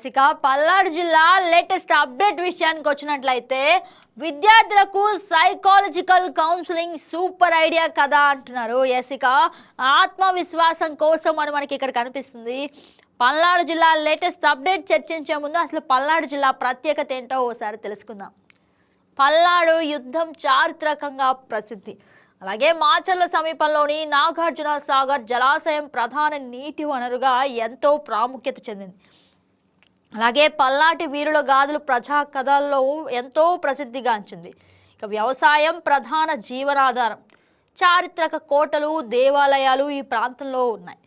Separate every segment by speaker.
Speaker 1: ఇక పల్నాడు జిల్లా latest update విషయానికి వచ్చినట్లయితే విద్యార్థులకు సైకాలజికల్ కౌన్సిలింగ్ సూపర్ ఐడియా కదా అంటున్నారు. ఇక ఆత్మవిశ్వాసం కోసం అని మనకి ఇక్కడ కనిపిస్తుంది. పల్నాడు జిల్లా లేటెస్ట్ అప్డేట్ చర్చించే ముందు అసలు పల్నాడు జిల్లా ప్రత్యేకత ఏంటో ఓసారి తెలుసుకుందాం. పల్నాడు యుద్ధం చారిత్రకంగా ప్రసిద్ధి. అలాగే మాచర్ల సమీపంలోని నాగార్జున సాగర్ జలాశయం ప్రధాన నీటి వనరుగా ఎంతో ప్రాముఖ్యత చెందింది. అలాగే పల్నాటి వీరుల గాథలు ప్రజా కథల్లో ఎంతో ప్రసిద్ధిగాంచింది. ఇక వ్యవసాయం ప్రధాన జీవనాధారం. చారిత్రక కోటలు, దేవాలయాలు ఈ ప్రాంతంలో ఉన్నాయి.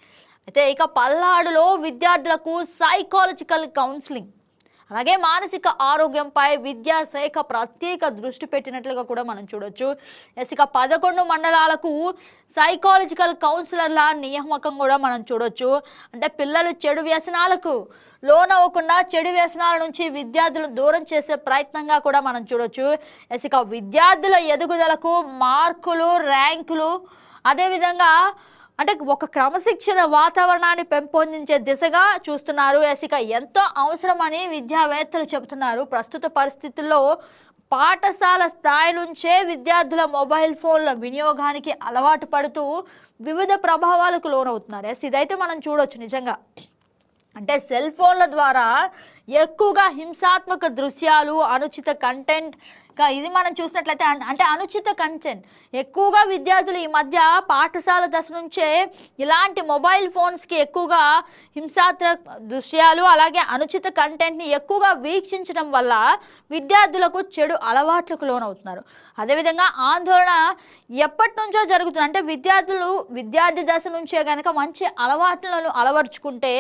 Speaker 1: అయితే ఇక పల్నాడులో విద్యార్థులకు సైకాలజికల్ కౌన్సిలింగ్ అలాగే మానసిక ఆరోగ్యంపై విద్యాశాఖ ప్రత్యేక దృష్టి పెట్టినట్లుగా కూడా మనం చూడొచ్చు. ఇక 11 మండలాలకు సైకాలజికల్ కౌన్సిలర్ల నియామకం కూడా మనం చూడొచ్చు. అంటే పిల్లలు చెడు వ్యసనాలకు లోనవ్వకుండా చెడు వ్యసనాల నుంచి విద్యార్థులను దూరం చేసే ప్రయత్నంగా కూడా మనం చూడొచ్చు. ఇక విద్యార్థుల ఎదుగుదలకు మార్కులు, ర్యాంకులు అదేవిధంగా అంటే ఒక క్రమశిక్షణ వాతావరణాన్ని పెంపొందించే దిశగా చూస్తున్నారు. ఇక ఎంతో అవసరమని విద్యావేత్తలు చెబుతున్నారు. ప్రస్తుత పరిస్థితుల్లో పాఠశాల స్థాయి నుంచే విద్యార్థుల మొబైల్ ఫోన్ల వినియోగానికి అలవాటు పడుతూ వివిధ ప్రభావాలకు లోనవుతున్నారు. ఇదైతే మనం చూడొచ్చు. నిజంగా అంటే సెల్ ఫోన్ల ద్వారా ఎక్కువగా హింసాత్మక దృశ్యాలు, అనుచిత కంటెంట్ ఇది మనం చూసినట్లయితే అంటే అనుచిత కంటెంట్ ఎక్కువగా విద్యార్థులు ఈ మధ్య పాఠశాల దశ నుంచే ఇలాంటి మొబైల్ ఫోన్స్కి ఎక్కువగా హింసాత్మక దృశ్యాలు అలాగే అనుచిత కంటెంట్ని ఎక్కువగా వీక్షించడం వల్ల విద్యార్థులకు చెడు అలవాట్లకు లోనవుతున్నారు. అదేవిధంగా ఆందోళన ఎప్పటి నుంచో జరుగుతుంది. అంటే విద్యార్థి దశ నుంచే కనుక మంచి అలవాట్లను అలవర్చుకుంటే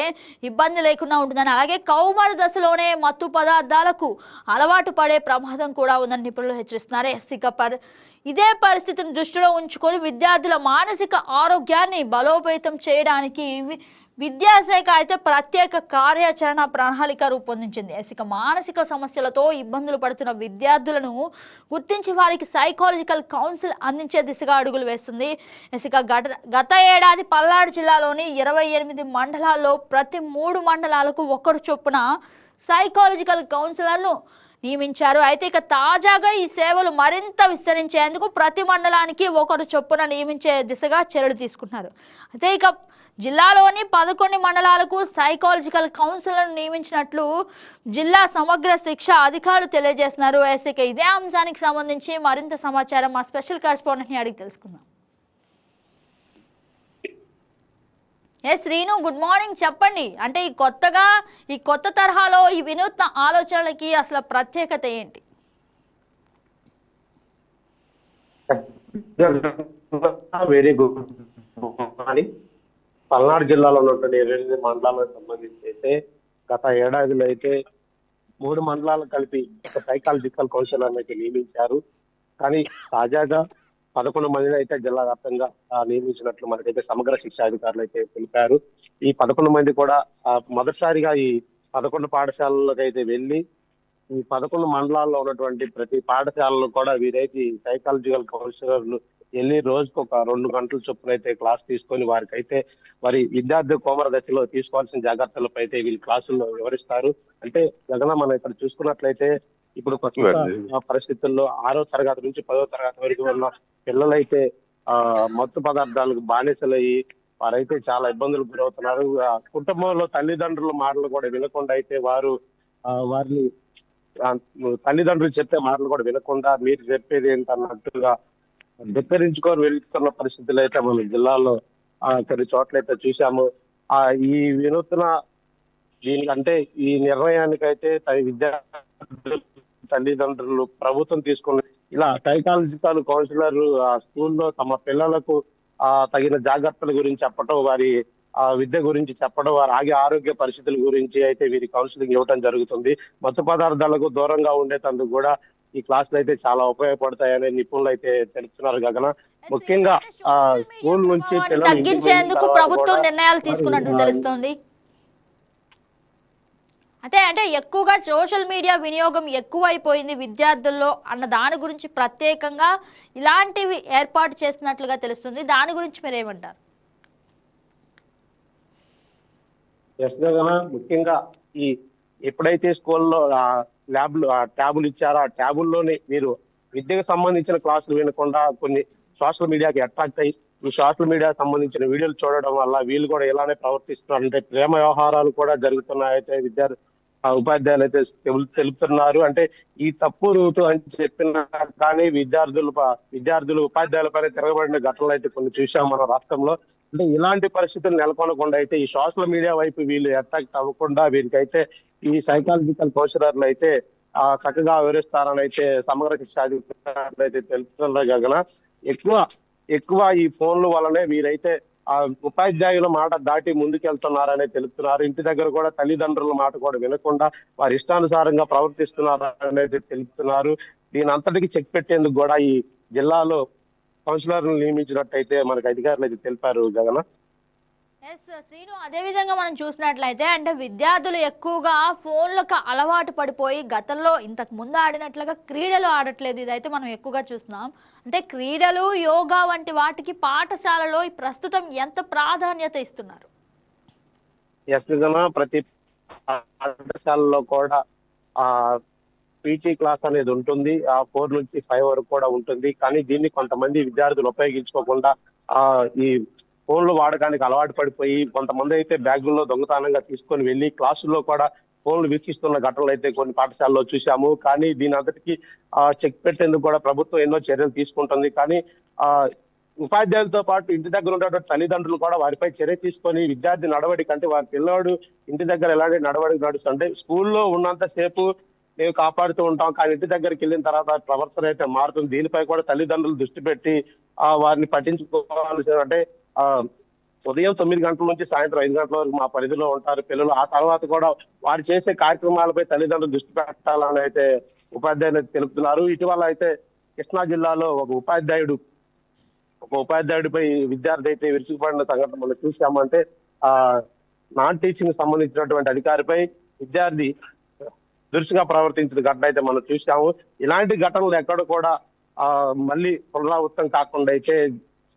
Speaker 1: ఇబ్బంది లేకుండా ఉంటుందని, అలాగే కౌమార దశలోనే మత్తు పదార్థాలకు అలవాటు పడే ప్రమాదం కూడా ఉందని నిపుణులు హెచ్చరిస్తున్నారు. ఇదే పరిస్థితిని దృష్టిలో ఉంచుకొని విద్యార్థుల మానసిక ఆరోగ్యాన్ని బలోపేతం చేయడానికి విద్యాశాఖ అయితే ప్రత్యేక కార్యాచరణ ప్రణాళిక రూపొందించింది. ఇక మానసిక సమస్యలతో ఇబ్బందులు పడుతున్న విద్యార్థులను గుర్తించి వారికి సైకాలజికల్ కౌన్సిల్ అందించే దిశగా అడుగులు వేస్తుంది. ఇక గత ఏడాది పల్నాడు జిల్లాలోని 28 మండలాల్లో ప్రతి 3 మండలాలకు ఒకరు చొప్పున సైకాలజికల్ కౌన్సిలర్ను నియమించారు. అయితే ఇక తాజాగా ఈ సేవలు మరింత విస్తరించేందుకు ప్రతి మండలానికి ఒకరు చొప్పున నియమించే దిశగా చర్యలు తీసుకుంటున్నారు. అయితే ఇక జిల్లాలోని 11 మండలాలకు సైకాలజికల్ కౌన్సిలర్ను నియమించినట్లు జిల్లా సమగ్ర శిక్ష అధికారులు తెలియజేస్తున్నారు. ఇక ఇదే అంశానికి సంబంధించి మరింత సమాచారం మా స్పెషల్ కరెస్పాండెంట్ని అడిగి తెలుసుకుందాం. Srinu, good morning. చెప్పండి, అంటే ఈ కొత్త తరహాలో ఈ వినూత్న ఆలోచనలకి అసలు ప్రత్యేకత ఏంటి?
Speaker 2: Very good. పల్నాడు జిల్లాలో ఉన్నటువంటి 28 మండలాలకు సంబంధించి అయితే గత ఏడాదిలో అయితే 3 మండలాలు కలిపి ఒక సైకాలజికల్ కౌన్సిలర్ అయితే నియమించారు. కానీ తాజాగా 11 మందిని అయితే జిల్లా వ్యాప్తంగా నియమించినట్లు మనకైతే సమగ్ర శిక్షా అధికారులు అయితే తెలిపారు. ఈ 11 మంది కూడా మొదటిసారిగా ఈ 11 పాఠశాలలకు అయితే వెళ్ళి ఈ 11 మండలాల్లో ఉన్నటువంటి ప్రతి పాఠశాలలో కూడా వీరైతే సైకాలజికల్ కౌన్సిలర్లు వెళ్ళి రోజుకు ఒక 2 గంటల చొప్పున అయితే క్లాస్ తీసుకొని వారికైతే వారి విద్యార్థి కోమర దశలో తీసుకోవాల్సిన జాగ్రత్తలపై అయితే వీళ్ళు క్లాసుల్లో వివరిస్తారు. అంటే జగన్ మనం ఇక్కడ చూసుకున్నట్లయితే ఇప్పుడు కొత్త పరిస్థితుల్లో 6వ తరగతి నుంచి 10వ తరగతి వరకు ఉన్న పిల్లలైతే మత్తు పదార్థాలకు బానిసలయ్యి వారైతే చాలా ఇబ్బందులకు గురవుతున్నారు. కుటుంబంలో తల్లిదండ్రుల మాటలు కూడా వినకుండా అయితే వారిని తల్లిదండ్రులు చెప్పే మాటలు కూడా వినకుండా మీరు చెప్పేది ఏంటన్నట్టుగా ధిక్కరించుకొని వెళ్తున్న పరిస్థితులు అయితే మన జిల్లాలో కొన్ని చోట్లయితే చూసాము. ఈ వినూత్న దీనికంటే ఈ నిర్ణయానికైతే విద్యార్థులు తల్లిదండ్రులు ప్రభుత్వం తీసుకుని ఇలా సైకాలజికల్ కౌన్సిలర్ స్కూల్లో తమ పిల్లలకు తగిన జాగ్రత్తల గురించి చెప్పడం, వారి విద్య గురించి చెప్పడం, వారి ఆరోగ్య పరిస్థితుల గురించి అయితే వీరి కౌన్సిలింగ్ ఇవ్వడం జరుగుతుంది. మత్తు పదార్థాలకు దూరంగా ఉండేటందుకు కూడా ఈ క్లాసులు అయితే చాలా ఉపయోగపడతాయని నిపుణులు అయితే తెలుపుతున్నారు. గగన ముఖ్యంగా స్కూల్ నుంచి
Speaker 1: తగ్గించేందుకు ప్రభుత్వం నిర్ణయాలు తీసుకున్నట్టు తెలుస్తోంది. అంటే ఎక్కువగా సోషల్ మీడియా వినియోగం ఎక్కువైపోయింది విద్యార్థుల్లో అన్న దాని గురించి ప్రత్యేకంగా ఇలాంటివి ఏర్పాటు చేస్తున్నట్లుగా తెలుస్తుంది. దాని గురించి మీరు ఏమంటారు?
Speaker 2: ముఖ్యంగా ఈ ఎప్పుడైతే స్కూల్లో ల్యాబ్లు ట్యాబులు ఇచ్చారో ఆ ట్యాబుల్లోనే మీరు విద్యకు సంబంధించిన క్లాసులు వినకుండా కొన్ని సోషల్ మీడియాకి అట్రాక్ట్ అయ్యి ఈ సోషల్ మీడియా సంబంధించిన వీడియోలు చూడడం వల్ల వీళ్ళు కూడా ఇలానే ప్రవర్తిస్తున్నారు. అంటే ప్రేమ వ్యవహారాలు కూడా జరుగుతున్నాయైతే ఉపాధ్యాయులు అయితే తెలుపుతున్నారు. అంటే ఈ తప్పు రూటు అని చెప్పినా కానీ విద్యార్థులు ఉపాధ్యాయులపైన తిరగబడిన ఘటనలు అయితే కొన్ని చూసాం మన రాష్ట్రంలో. అంటే ఇలాంటి పరిస్థితులు నెలకొనకుండా అయితే ఈ సోషల్ మీడియా వైపు వీళ్ళు అట్రాక్ట్ అవ్వకుండా వీరికైతే ఈ సైకాలజికల్ కౌన్సిలర్లు అయితే చక్కగా వివరిస్తారని అయితే సమగ్ర శిక్షాధికారులు అయితే తెలుపుతున్నారు. గగన ఎక్కువ ఈ ఫోన్ల వల్లనే వీరైతే ఆ ఉపాధ్యాయుల మాట దాటి ముందుకెళ్తున్నారని తెలుపుతున్నారు. ఇంటి దగ్గర కూడా తల్లిదండ్రుల మాట కూడా వినకుండా వారి ఇష్టానుసారంగా ప్రవర్తిస్తున్నారు అనేది తెలుపుతున్నారు. దీని అంతటికి చెక్ పెట్టేందుకు కూడా ఈ జిల్లాలో కౌన్సిలర్లు నియమించినట్టయితే మనకు అధికారులు అయితే తెలిపారు. గగన
Speaker 1: ఎస్ శ్రీను, అదేవిధంగా మనం చూసినట్లయితే అంటే విద్యార్థులు ఎక్కువగా ఫోన్లకు అలవాటు పడిపోయి గతంలో ఇంతకు ముందు ఆడినట్లుగా క్రీడలు ఆడట్లేదు. ఇదైతే మనం ఎక్కువగా చూస్తున్నాం. అంటే క్రీడలు, యోగా వంటి వాటికి పాఠశాలలో ప్రస్తుతం ఎంత ప్రాధాన్యత ఇస్తున్నారు?
Speaker 2: ప్రతి పాఠశాలలో కూడా ఆ పీటీ క్లాస్ అనేది ఉంటుంది. 4 నుంచి 5 వరకు కూడా ఉంటుంది. కానీ దీన్ని కొంతమంది విద్యార్థులు ఉపయోగించుకోకుండా ఈ ఫోన్లు వాడకానికి అలవాటు పడిపోయి కొంతమంది అయితే బ్యాగుల్లో దొంగతనంగా తీసుకొని వెళ్ళి క్లాసుల్లో కూడా ఫోన్లు వీక్షిస్తున్న ఘటనలు అయితే కొన్ని పాఠశాలలో చూసాము. కానీ దీని అంతటికి చెక్ పెట్టేందుకు కూడా ప్రభుత్వం ఎన్నో చర్యలు తీసుకుంటుంది. కానీ ఉపాధ్యాయులతో పాటు ఇంటి దగ్గర ఉన్నటువంటి తల్లిదండ్రులు కూడా వారిపై చర్య తీసుకొని విద్యార్థి నడవడిక అంటే వారి పిల్లవాడు ఇంటి దగ్గర ఎలాంటి నడవడిక నడుస్తుంటే స్కూల్లో ఉన్నంత సేపు మేము కాపాడుతూ ఉంటాం. కానీ ఇంటి దగ్గరికి వెళ్ళిన తర్వాత ప్రవర్తన అయితే మారుతుంది. దీనిపై కూడా తల్లిదండ్రులు దృష్టి పెట్టి వారిని పట్టించుకోవాల్సిన అంటే ఉదయం 9 గంటల నుంచి సాయంత్రం 5 గంటల వరకు మా పరిధిలో ఉంటారు పిల్లలు. ఆ తర్వాత కూడా వారు చేసే కార్యక్రమాలపై తల్లిదండ్రులు దృష్టి పెట్టాలని అయితే ఉపాధ్యాయులు తెలుపుతున్నారు. ఇటీవల అయితే కృష్ణా జిల్లాలో ఒక ఉపాధ్యాయుడిపై విద్యార్థి అయితే విరుచుకుపడిన సంఘటన మనం చూసామంటే నాన్ టీచింగ్ సంబంధించినటువంటి అధికారిపై విద్యార్థి దురుసుగా ప్రవర్తించిన ఘటన అయితే మనం చూసాము. ఇలాంటి ఘటనలు ఎక్కడ కూడా మళ్ళీ పునరావృతం కాకుండా అయితే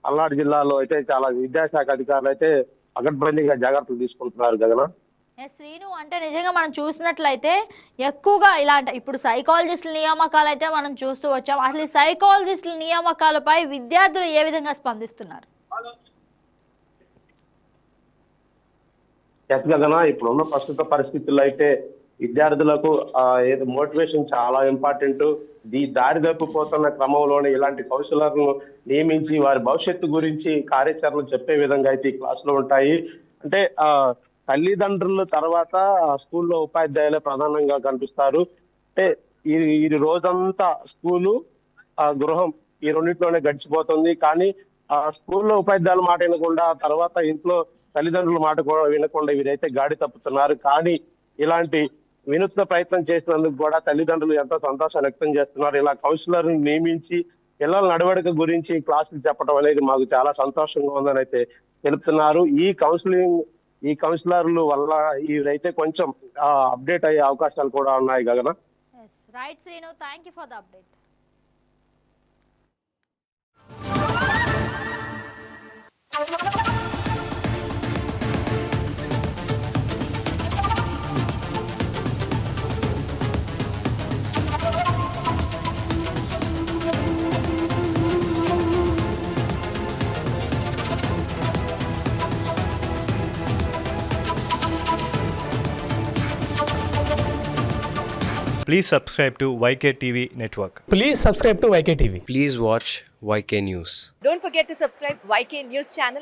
Speaker 2: పల్నాడు జిల్లాలో అయితే చాలా విద్యాశాఖ అధికారులు అయితే పకడ్బందీగా జాగ్రత్తలు తీసుకుంటున్నారు. గగన
Speaker 1: శ్రీను, అంటే నిజంగా మనం చూసినట్లయితే ఎక్కువగా ఇలాంటి ఇప్పుడు సైకాలజిస్టుల నియామకాలు అయితే మనం చూస్తూ వచ్చాం. అసలు ఈ సైకాలజిస్టుల నియామకాలపై విద్యార్థులు ఏ విధంగా స్పందిస్తున్నారు?
Speaker 2: గగన ఇప్పుడున్న ప్రస్తుత పరిస్థితుల్లో అయితే విద్యార్థులకు మోటివేషన్ చాలా ఇంపార్టెంట్. దారి తప్పిపోతున్న క్రమంలోనే ఇలాంటి కౌన్సిలర్లను నియమించి వారి భవిష్యత్తు గురించి కార్యాచరణ చెప్పే విధంగా అయితే ఈ క్లాసులు ఉంటాయి. అంటే తల్లిదండ్రుల తర్వాత స్కూల్లో ఉపాధ్యాయులే ప్రధానంగా కనిపిస్తారు. అంటే ఈ రోజంతా స్కూలు గృహం ఈ రెండింటిలోనే గడిచిపోతుంది. కానీ స్కూల్లో ఉపాధ్యాయుల మాట వినకుండా తర్వాత ఇంట్లో తల్లిదండ్రుల మాట కూడా వినకుండా వీరైతే గాడి తప్పుతున్నారు. కానీ ఇలాంటి వినూత్న ప్రయత్నం చేసినందుకు కూడా తల్లిదండ్రులు ఎంతో సంతోషం వ్యక్తం చేస్తున్నారు. ఇలా కౌన్సిలర్ నియమించి పిల్లల నడవడిక గురించి క్లాసులు చెప్పడం అనేది మాకు చాలా సంతోషంగా ఉందని అయితే తెలుపుతున్నారు. ఈ కౌన్సిలర్లు వల్ల ఇవైతే కొంచెం అప్డేట్ అయ్యే అవకాశాలు కూడా ఉన్నాయి. గగన
Speaker 1: right Srinu, thank you for the update.
Speaker 3: Please subscribe to YK TV Network.
Speaker 4: Please subscribe to YK TV.
Speaker 5: Please watch YK News.
Speaker 6: Don't forget to subscribe YK News channel